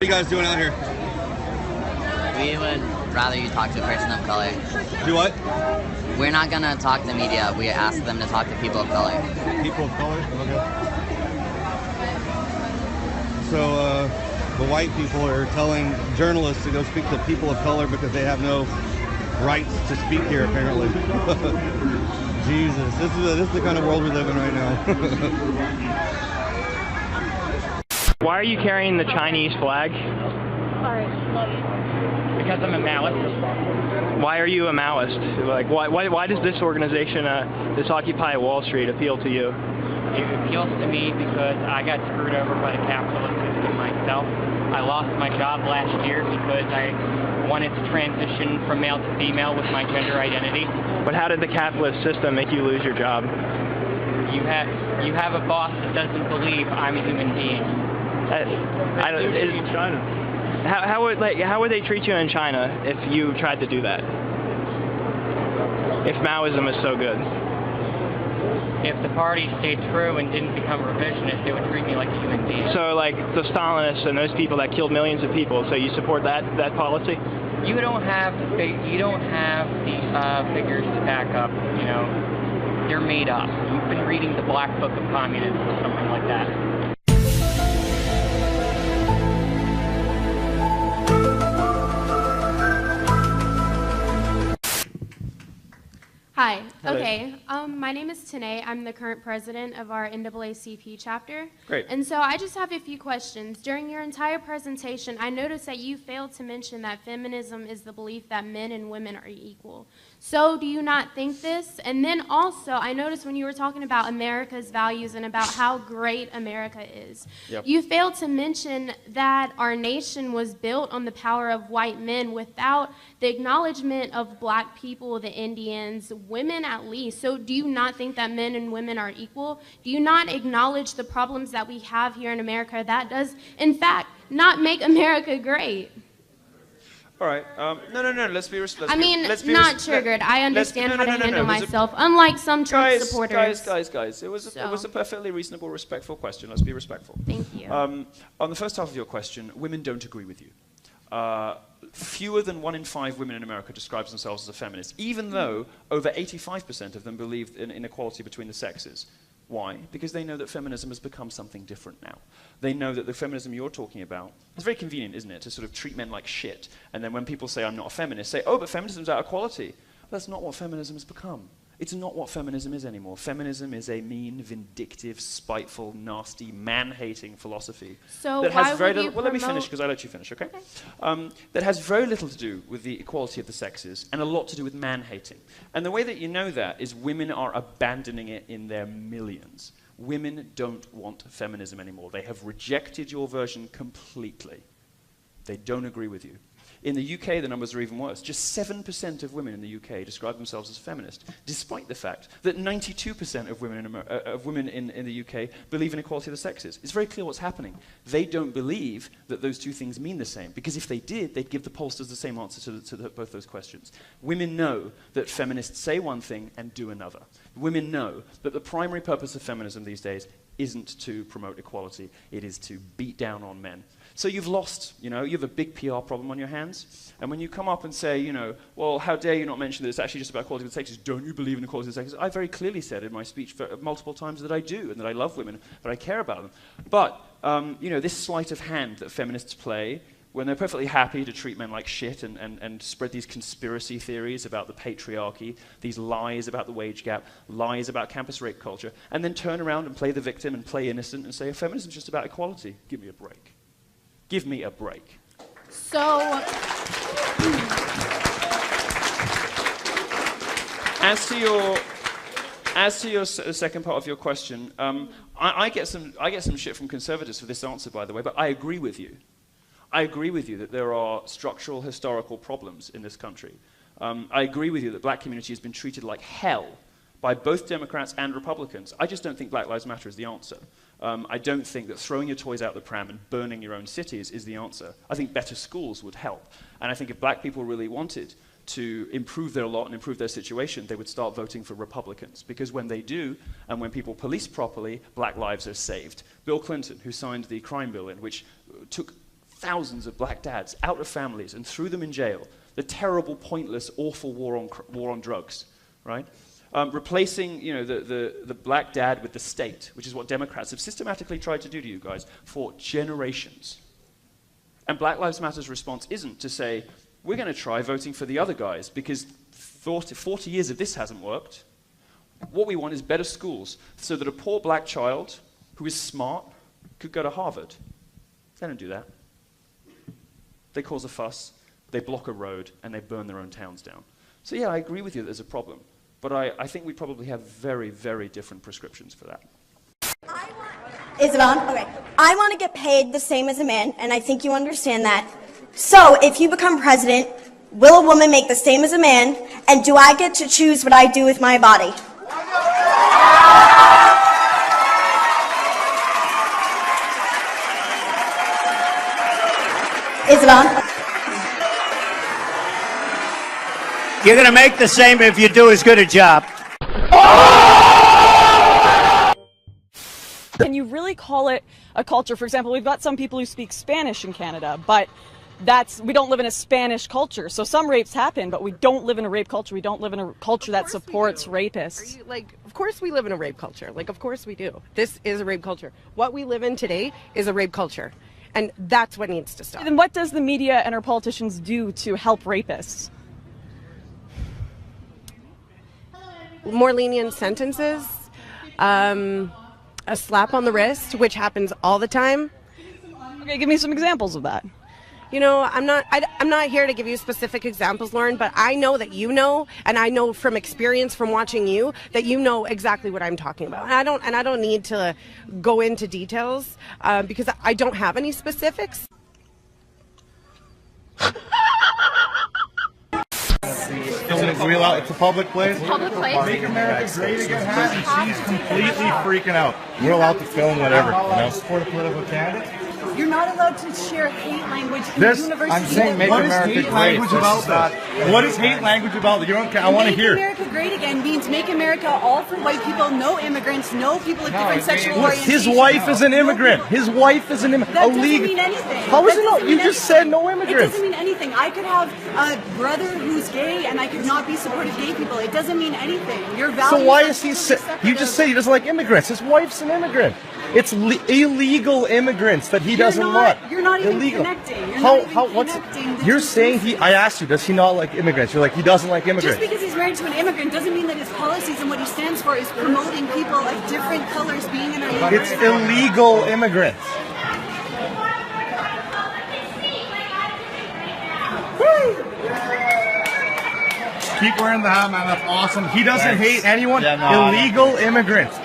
What are you guys doing out here? We would rather you talk to a person of color. Do what? We're not going to talk to the media. We ask them to talk to people of color. People of color? Okay. So the white people are telling journalists to go speak to people of color because they have no rights to speak here, apparently. Jesus, this is the kind of world we live in right now. Why are you carrying the Chinese flag? Because I'm a Maoist. Why are you a Maoist? Like, why does this organization, this Occupy Wall Street, appeal to you? It appeals to me because I got screwed over by the capitalist system myself. I lost my job last year because I wanted to transition from male to female with my gender identity. But how did the capitalist system make you lose your job? You have a boss that doesn't believe I'm a human being. I don't. In China. How would they treat you in China if you tried to do that? If Maoism is so good. If the party stayed true and didn't become revisionist, they would treat me like a human being. So, like the Stalinists and those people that killed millions of people. So you support that policy? You don't have the figures to back up. You know, they're made up. You've been reading the Black Book of Communism or something like that. Hi. Hello. Okay. My name is Tanae. I'm the current president of our NAACP chapter. Great. And so I just have a few questions. During your entire presentation, I noticed that you failed to mention that feminism is the belief that men and women are equal. So do you not think this? And then also, I noticed when you were talking about America's values and about how great America is, you failed to mention that our nation was built on the power of white men without the acknowledgement of black people, the Indians, women at least. So do you not think that men and women are equal? Do you not acknowledge the problems that we have here in America that does, in fact, not make America great? All right. No. Let's be respectful. I mean, not triggered. I understand how to handle myself, unlike some Trump supporters. Guys. It was a perfectly reasonable, respectful question. Let's be respectful. Thank you. On the first half of your question, women don't agree with you. Fewer than 1 in 5 women in America describes themselves as a feminist, even though over 85% of them believe in inequality between the sexes. Why? Because they know that feminism has become something different now. They know that the feminism you're talking about, it's very convenient, isn't it, to sort of treat men like shit, and then when people say, I'm not a feminist, say, oh, but feminism's out of quality. Well, that's not what feminism has become. It's not what feminism is anymore. Feminism is a mean, vindictive, spiteful, nasty, man-hating philosophy. So that why has very would you little, well, let me promote- finish, because I let you finish, okay? That has very little to do with the equality of the sexes, and a lot to do with man-hating. And the way that you know that is women are abandoning it in their millions. Women don't want feminism anymore. They have rejected your version completely. They don't agree with you. In the UK, the numbers are even worse. Just 7% of women in the UK describe themselves as feminist, despite the fact that 92% of women in the UK believe in equality of the sexes. It's very clear what's happening. They don't believe that those two things mean the same, because if they did, they'd give the pollsters the same answer to both those questions. Women know that feminists say one thing and do another. Women know that the primary purpose of feminism these days isn't to promote equality, it is to beat down on men. So you've lost, you have a big PR problem on your hands, and when you come up and say, well, how dare you not mention that it's actually just about equality of the sexes, don't you believe in equality of the sexes? I very clearly said in my speech multiple times that I do, and that I love women, that I care about them. But, this sleight of hand that feminists play, when they're perfectly happy to treat men like shit and spread these conspiracy theories about the patriarchy, these lies about the wage gap, lies about campus rape culture, and then turn around and play the victim and play innocent and say, feminism's just about equality. Give me a break. Give me a break. So, as to your second part of your question, I get some shit from conservatives for this answer, by the way, but I agree with you. I agree with you that there are structural historical problems in this country. I agree with you that black community has been treated like hell by both Democrats and Republicans. I just don't think Black Lives Matter is the answer. I don't think that throwing your toys out the pram and burning your own cities is the answer. I think better schools would help. And I think if black people really wanted to improve their lot and improve their situation, they would start voting for Republicans. Because when they do, and when people police properly, black lives are saved. Bill Clinton, who signed the crime bill in which took thousands of black dads out of families and threw them in jail. The terrible, pointless, awful war on drugs, right? Replacing, the black dad with the state, which is what Democrats have systematically tried to do to you guys for generations. And Black Lives Matter's response isn't to say, we're going to try voting for the other guys because 40 years of this hasn't worked. What we want is better schools so that a poor black child who is smart could go to Harvard. They don't do that. They cause a fuss, they block a road, and they burn their own towns down. So yeah, I agree with you that there's a problem. But I think we probably have very, very different prescriptions for that. Is it on? Okay. I want to get paid the same as a man, and I think you understand that. So, if you become president, will a woman make the same as a man, and do I get to choose what I do with my body? Is it on? You're going to make the same if you do as good a job. Can you really call it a culture? For example, we've got some people who speak Spanish in Canada, but we don't live in a Spanish culture. So some rapes happen, but we don't live in a rape culture. We don't live in a culture that supports rapists. Of course we live in a rape culture. Of course we do. This is a rape culture. What we live in today is a rape culture. And that's what needs to stop. Then what does the media and our politicians do to help rapists? More lenient sentences, a slap on the wrist, which happens all the time. Okay, give me some examples of that. I'm not here to give you specific examples, Lauren, but I know that you know, and I know from experience from watching you that you know exactly what I'm talking about. And I don't need to go into details because I don't have any specifics. It's a public place. Public place. Make America great again, and she's completely freaking out. We're allowed to film whatever, Support a political candidate. You're not allowed to share hate language in university. I'm saying make America great. What is hate language about? You don't care. I want to hear. Make America great again means make America all for white people, no immigrants, no people of different sexual orientation. His wife is an immigrant. His wife is an immigrant. That doesn't mean anything. How is it not? You just said no immigrants. It doesn't mean anything. I could have a brother who's gay and I could not be supportive of gay people. It doesn't mean anything. Your values. So why is he? You just say he doesn't like immigrants. His wife's an immigrant. It's illegal immigrants that he doesn't want. You're not even connecting. You're saying I asked you, does he not like immigrants? You're like, he doesn't like immigrants. Just because he's married to an immigrant doesn't mean that his policies and what he stands for is promoting people of different colors being in our neighborhood. It's illegal immigrants. Keep wearing the hat, man. That's awesome. He doesn't hate anyone. Yeah, no, illegal immigrants.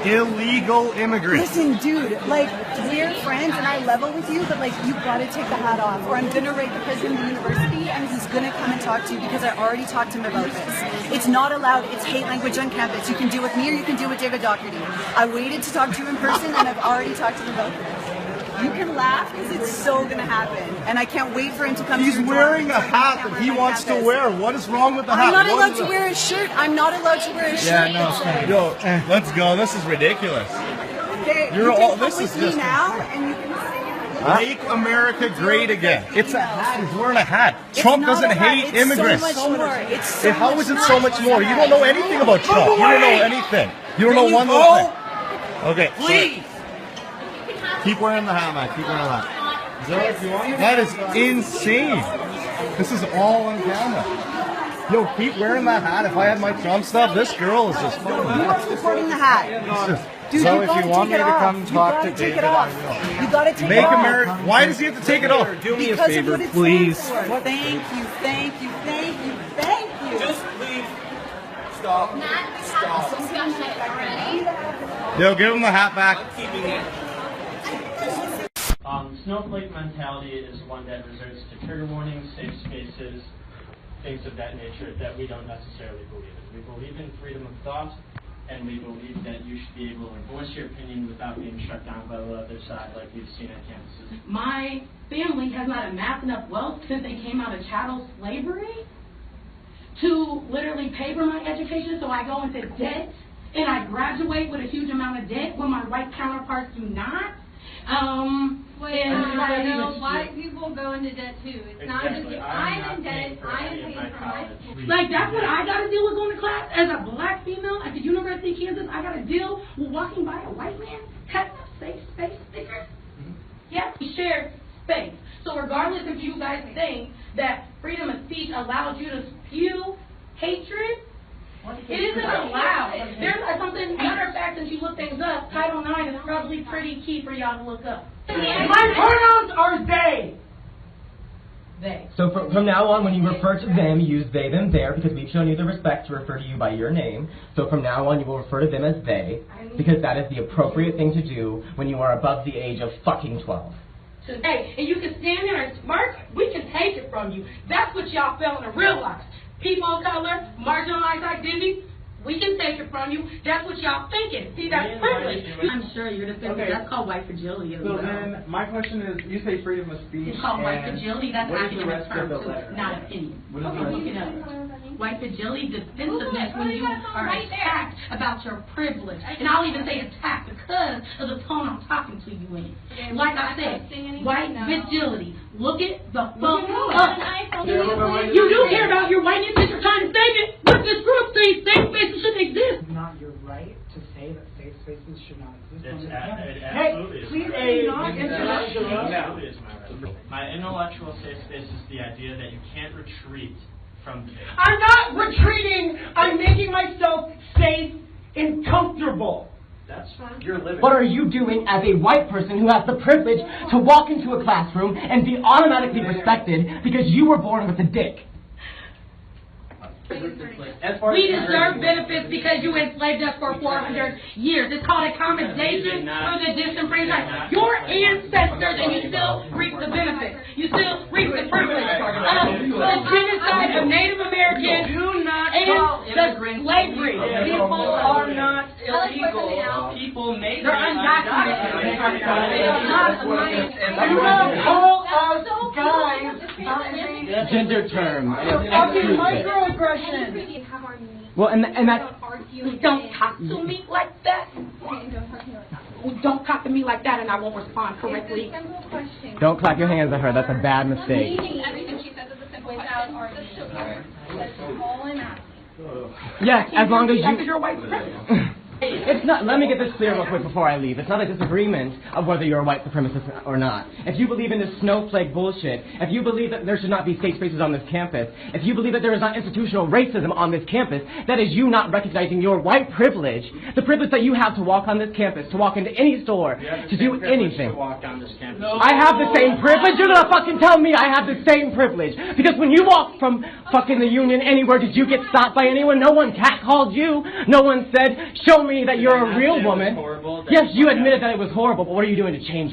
Illegal immigrants. Listen, dude, we're friends and I level with you, but you gotta take the hat off or I'm gonna write the president of the university and he's gonna come and talk to you because I already talked to him about this. It's not allowed, it's hate language on campus. You can do it with me or you can do it with David Doherty. I waited to talk to you in person and I've already talked to him about this. You can laugh because it's so gonna happen and I can't wait for him to come to He's wearing a hat that he wants to wear. What is wrong with the hat? I'm not allowed to wear a shirt. I'm not allowed to wear a shirt. Yeah, no. Let's go. This is ridiculous. Okay, this is just now and you can make America great again. It's a hat. He's wearing a hat. Trump doesn't hate immigrants. So much more. How is it so much more? You don't know anything about Trump. You don't know anything. You don't know one little thing. Okay, please. Keep wearing the hat, man. Keep wearing the hat. Is that what you want? That is insane. This is all on camera. Yo, keep wearing that hat. If I had my Trump stuff, this girl is just fucking nuts. You're supporting the hat. Dude, so if you want me to come talk to David, I will. You gotta take Make it off. America. Why does he have to take it off? Do me a favor, please. Thank you, thank you, thank you, thank you. Just please stop. Yo, give him the hat back. I'm keeping it. Snowflake mentality is one that resorts to trigger warnings, safe spaces, things of that nature that we don't necessarily believe in. We believe in freedom of thought, and we believe that you should be able to voice your opinion without being shut down by the other side like we've seen at campuses. My family has not amassed enough wealth since they came out of chattel slavery to literally pay for my education, so I go into debt and I graduate with a huge amount of debt when my white counterparts do not. White people go into debt too. It's not just I'm indebted. I am paying for my school. Like, that's what I got to deal with going to class as a black female at the University of Kansas. I got to deal with walking by a white man having a safe space sticker. Yes, we share space. So regardless if you guys think that freedom of speech allows you to spew hatred, it isn't allowed. There's something, matter of fact, since you look things up, Title IX is probably pretty key for y'all to look up. My pronouns are they. They. So from now on, when you refer to them, use they, them, their, because we've shown you the respect to refer to you by your name. So from now on, you will refer to them as they, because that is the appropriate thing to do when you are above the age of fucking 12. Hey, and you can stand there and smirk, we can take it from you. That's what y'all failing to realize. People of color, marginalized identities, we can take it from you. That's what y'all thinking. See, that's privilege. I'm sure you're defending. Okay. That's called white fragility as well. So then, my question is, you say freedom of speech. It's called white fragility. That's academic term too, not opinion. What is Look it up. White fragility, defensiveness when you are attacked about your privilege. And I'll even say attacked because of the tone I'm talking to you in. Like I said, white fragility. Look it the fuck up. You do care about your whiteness that you're trying to save it. What this group says safe spaces shouldn't exist. It's not your right to say that safe spaces should not exist. It absolutely is. Please not interrupt. Absolutely is my right. My intellectual safe space is the idea that you can't retreat from debate. I'm not retreating. I'm making myself safe and comfortable. That's fine. You're living. What are you doing as a white person who has the privilege to walk into a classroom and be automatically respected because you were born with a dick? We deserve benefits because you enslaved us for 400 years. It's called accommodation for the disenfranchised. Your ancestors, and you still reap the benefits. You still reap the privilege of the genocide of Native Americans and the slavery. People are not illegal. People may be undocumented. You don't call us guys. Gender term. Microaggression. Well, and that's... Don't talk to me like that. Don't talk to me like that and I won't respond correctly. Don't clap your hands at her. That's a bad mistake. Everything she says is a simple without arguing. That's all I'm asking. Yes, as long as you... You're white supremacist. It's not, let me get this clear real quick before I leave. It's not a disagreement of whether you're a white supremacist or not. If you believe in this snowflake bullshit, if you believe that there should not be safe spaces on this campus, if you believe that there is not institutional racism on this campus, that is you not recognizing your white privilege, the privilege that you have to walk on this campus, to walk into any store, to do anything. To walk on this campus. No. I have the same privilege? You're gonna fucking tell me I have the same privilege. Because when you walk from fucking the Union anywhere, did you get stopped by anyone? No one catcalled you. No one said, show me that you're a real woman. Yes, you admitted that it was horrible, but what are you doing to change it?